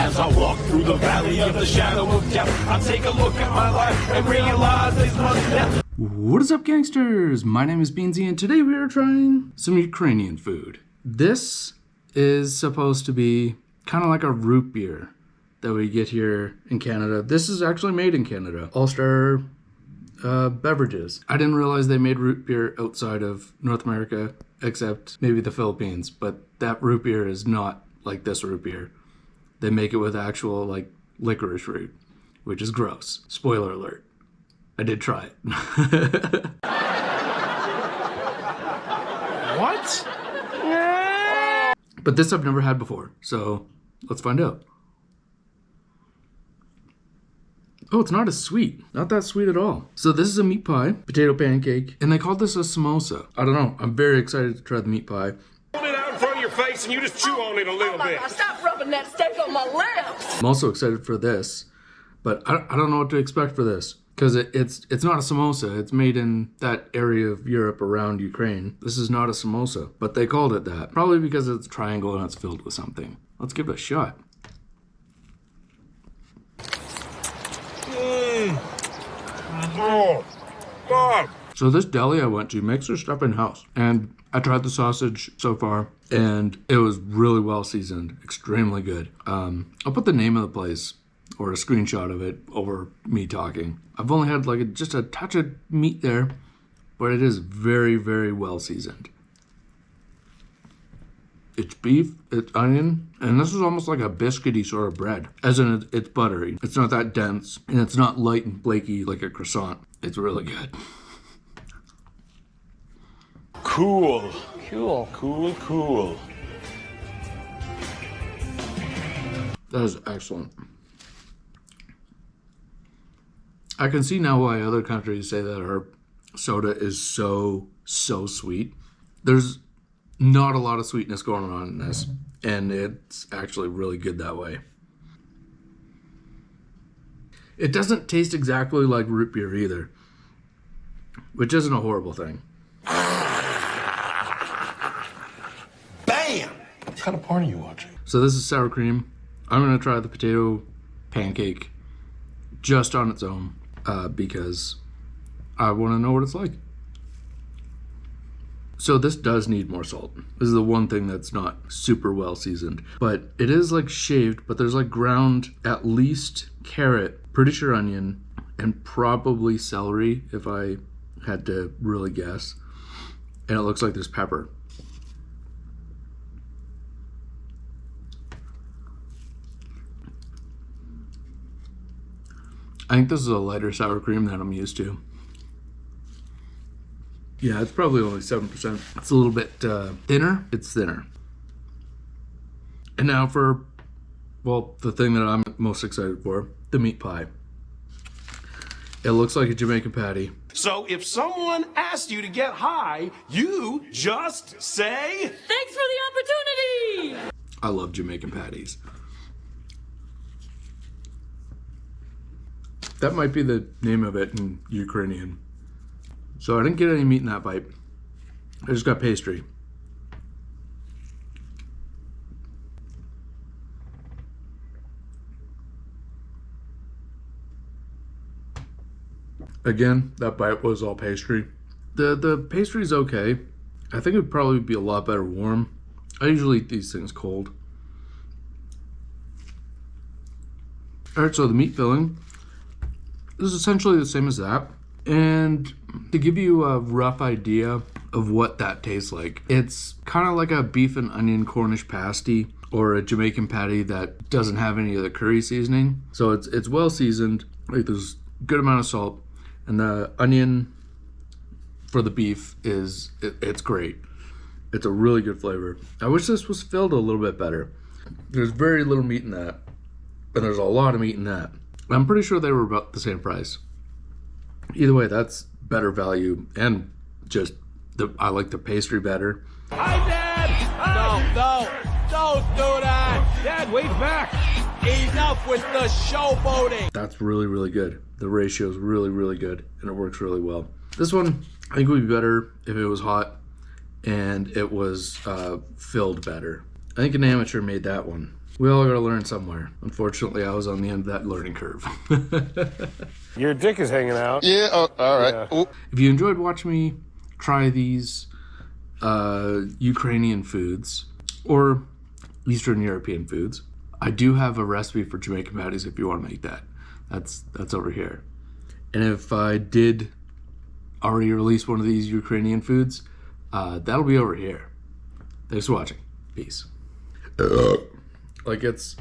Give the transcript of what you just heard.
As I walk through the valley of the shadow of death, I take a look at my life and realize there's much left. What is up, gangsters? My name is Beansy, and today we are trying some Ukrainian food. This is supposed to be kind of like a root beer that we get here in Canada. This is actually made in Canada. All-Star beverages. I didn't realize they made root beer outside of North America, except maybe the Philippines, but that root beer is not like this root beer. They make it with actual like licorice root, which is gross. Spoiler alert. I did try it. What? But this I've never had before, so let's find out. Oh, it's not as sweet. Not that sweet at all. So this is a meat pie, potato pancake, and they called this a samosa. I don't know. I'm very excited to try the meat pie. Hold it out in front of your face and you just chew on it a little bit. Stop rubbing that steak on my lips. I'm also excited for this, but I don't know what to expect for this. Because it's not a samosa. It's made in that area of Europe around Ukraine. This is not a samosa, but they called it that. Probably because it's a triangle and it's filled with something. Let's give it a shot. Oh, God. So this deli I went to makes their stuff in-house. And I tried the sausage so far, and it was really well seasoned. Extremely good. I'll put the name of the place or a screenshot of it over me talking. I've only had like just a touch of meat there, but it is very, very well seasoned. It's beef, it's onion, and this is almost like a biscuity sort of bread. As in, it's buttery. It's not that dense, and it's not light and flaky like a croissant. It's really good. Cool. Cool. That is excellent. I can see now why other countries say that our soda is so sweet. There's not a lot of sweetness going on in this, and it's actually really good that way. It doesn't taste exactly like root beer either, which isn't a horrible thing. Bam! What kind of porn are you watching? So this is sour cream. I'm gonna try the potato pancake just on its own because I want to know what it's like. So this does need more salt. This is the one thing that's not super well seasoned, but it is like shaved, but there's like ground at least carrot, pretty sure onion, and probably celery if I had to really guess. And it looks like there's pepper. I think this is a lighter sour cream than I'm used to. Yeah, it's probably only 7%. It's a little bit thinner. It's thinner. And now for, well, the thing that I'm most excited for, the meat pie. It looks like a Jamaican patty. So if someone asks you to get high, you just say... Thanks for the opportunity. I love Jamaican patties. That might be the name of it in Ukrainian. So I didn't get any meat in that bite. I just got pastry. Again, that bite was all pastry. The pastry's okay. I think it would probably be a lot better warm. I usually eat these things cold. Alright, so the meat filling is essentially the same as that. And to give you a rough idea of what that tastes like, it's kind of like a beef and onion Cornish pasty or a Jamaican patty that doesn't have any of the curry seasoning. So it's well seasoned. Like there's a good amount of salt, and the onion for the beef it's great. It's a really good flavor. I wish this was filled a little bit better. There's very little meat in that, and there's a lot of meat in that. I'm pretty sure they were about the same price. Either way, that's better value, and just I like the pastry better. Hi, Dad! No, don't do that! Dad, wait back! Enough with the showboating! That's really, really good. The ratio is really, really good, and it works really well. This one, I think would be better if it was hot and it was filled better. I think an amateur made that one. We all gotta learn somewhere. Unfortunately, I was on the end of that learning curve. Your dick is hanging out. Yeah, all right. Yeah. If you enjoyed watching me try these Ukrainian foods or Eastern European foods, I do have a recipe for Jamaican patties if you want to make that. That's over here. And if I did already release one of these Ukrainian foods, that'll be over here. Thanks for watching. Peace. Like, it's